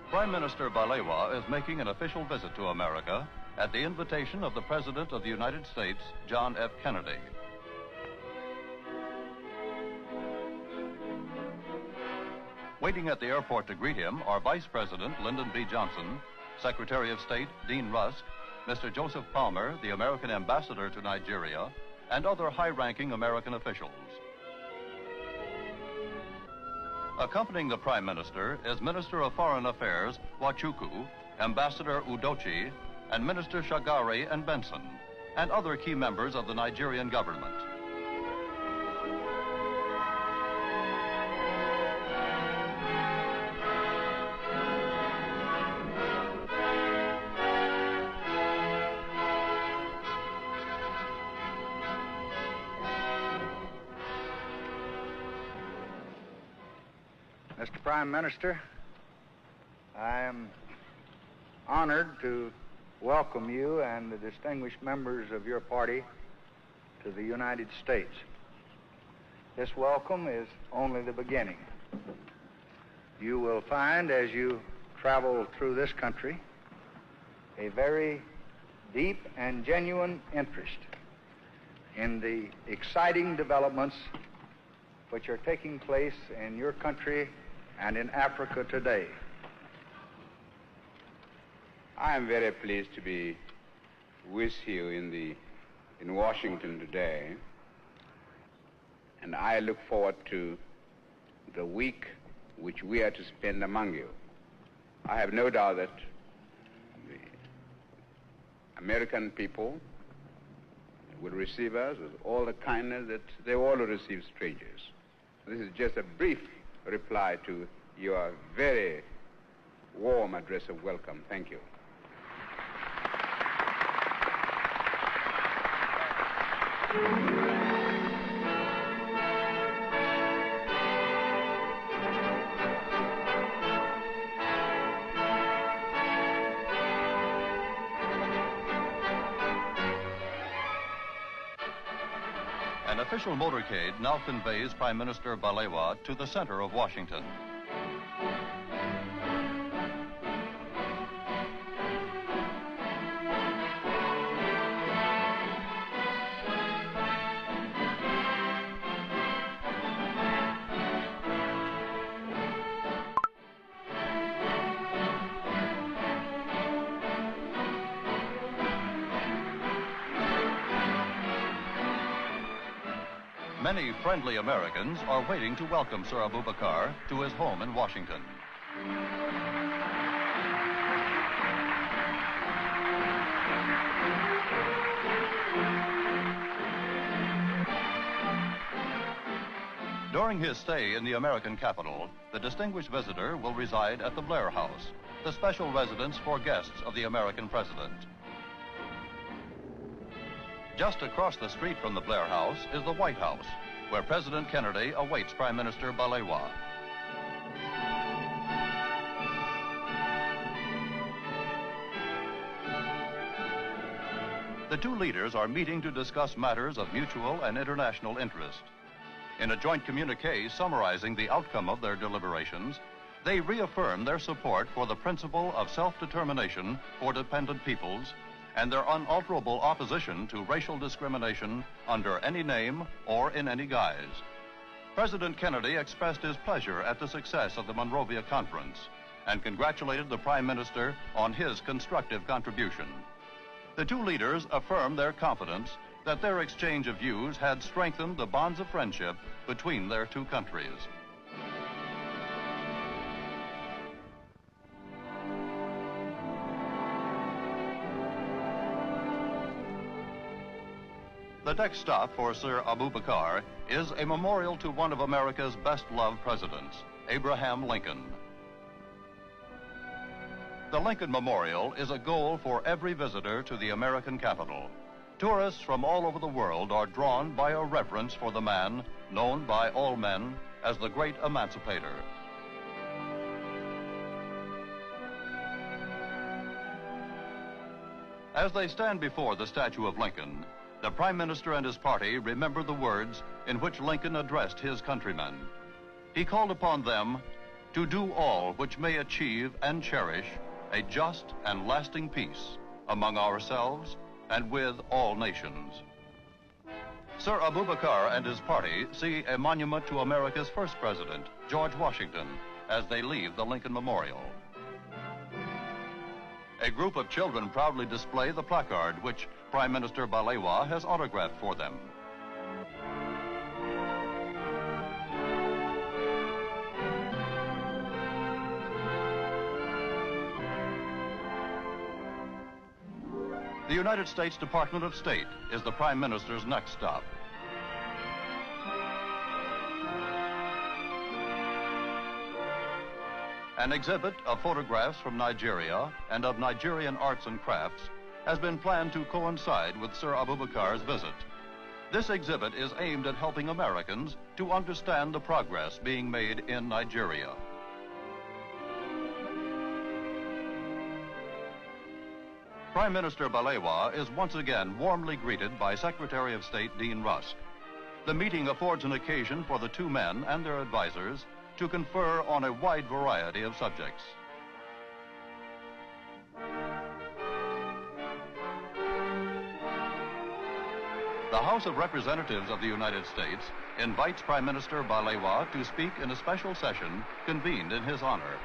Prime Minister Balewa is making an official visit to America at the invitation of the President of the United States, John F. Kennedy. Waiting at the airport to greet him are Vice President Lyndon B. Johnson, Secretary of State Dean Rusk, Mr. Joseph Palmer, the American Ambassador to Nigeria, and other high-ranking American officials. Accompanying the Prime Minister is Minister of Foreign Affairs Nwachukwu, Ambassador Udochi, and Minister Shagari and Benson, and other key members of the Nigerian government. Mr. Prime Minister, I am honored to welcome you and the distinguished members of your party to the United States. This welcome is only the beginning. You will find as you travel through this country a very deep and genuine interest in the exciting developments which are taking place in your country and in Africa today. I am very pleased to be with you in Washington today, and I look forward to the week which we are to spend among you. I have no doubt that the American people will receive us with all the kindness that they all receive strangers. This is just a brief reply to your very warm address of welcome. Thank you. An official motorcade now conveys Prime Minister Balewa to the center of Washington. Many friendly Americans are waiting to welcome Sir Abubakar to his home in Washington. During his stay in the American capital, the distinguished visitor will reside at the Blair House, the special residence for guests of the American president. Just across the street from the Blair House is the White House, where President Kennedy awaits Prime Minister Balewa. The two leaders are meeting to discuss matters of mutual and international interest. In a joint communique summarizing the outcome of their deliberations, they reaffirm their support for the principle of self-determination for dependent peoples and their unalterable opposition to racial discrimination under any name or in any guise. President Kennedy expressed his pleasure at the success of the Monrovia Conference and congratulated the Prime Minister on his constructive contribution. The two leaders affirmed their confidence that their exchange of views had strengthened the bonds of friendship between their two countries. The next stop for Sir Abubakar is a memorial to one of America's best-loved presidents, Abraham Lincoln. The Lincoln Memorial is a goal for every visitor to the American capital. Tourists from all over the world are drawn by a reverence for the man known by all men as the great emancipator. As they stand before the statue of Lincoln, the Prime Minister and his party remember the words in which Lincoln addressed his countrymen. He called upon them to do all which may achieve and cherish a just and lasting peace among ourselves and with all nations. Sir Abubakar and his party see a monument to America's first president, George Washington, as they leave the Lincoln Memorial. A group of children proudly display the placard which Prime Minister Balewa has autographed for them. The United States Department of State is the Prime Minister's next stop. An exhibit of photographs from Nigeria and of Nigerian arts and crafts has been planned to coincide with Sir Abubakar's visit. This exhibit is aimed at helping Americans to understand the progress being made in Nigeria. Prime Minister Balewa is once again warmly greeted by Secretary of State Dean Rusk. The meeting affords an occasion for the two men and their advisors to confer on a wide variety of subjects. The House of Representatives of the United States invites Prime Minister Balewa to speak in a special session convened in his honor.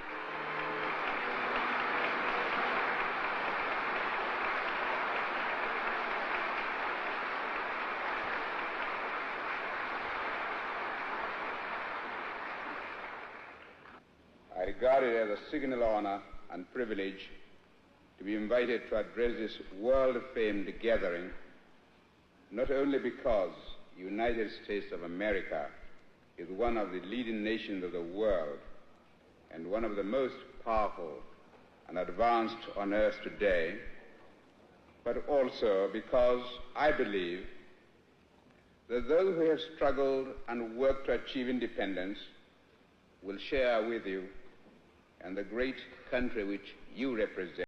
I regard it as a signal honor and privilege to be invited to address this world-famed gathering, not only because the United States of America is one of the leading nations of the world and one of the most powerful and advanced on earth today, but also because I believe that those who have struggled and worked to achieve independence will share with you and the great country which you represent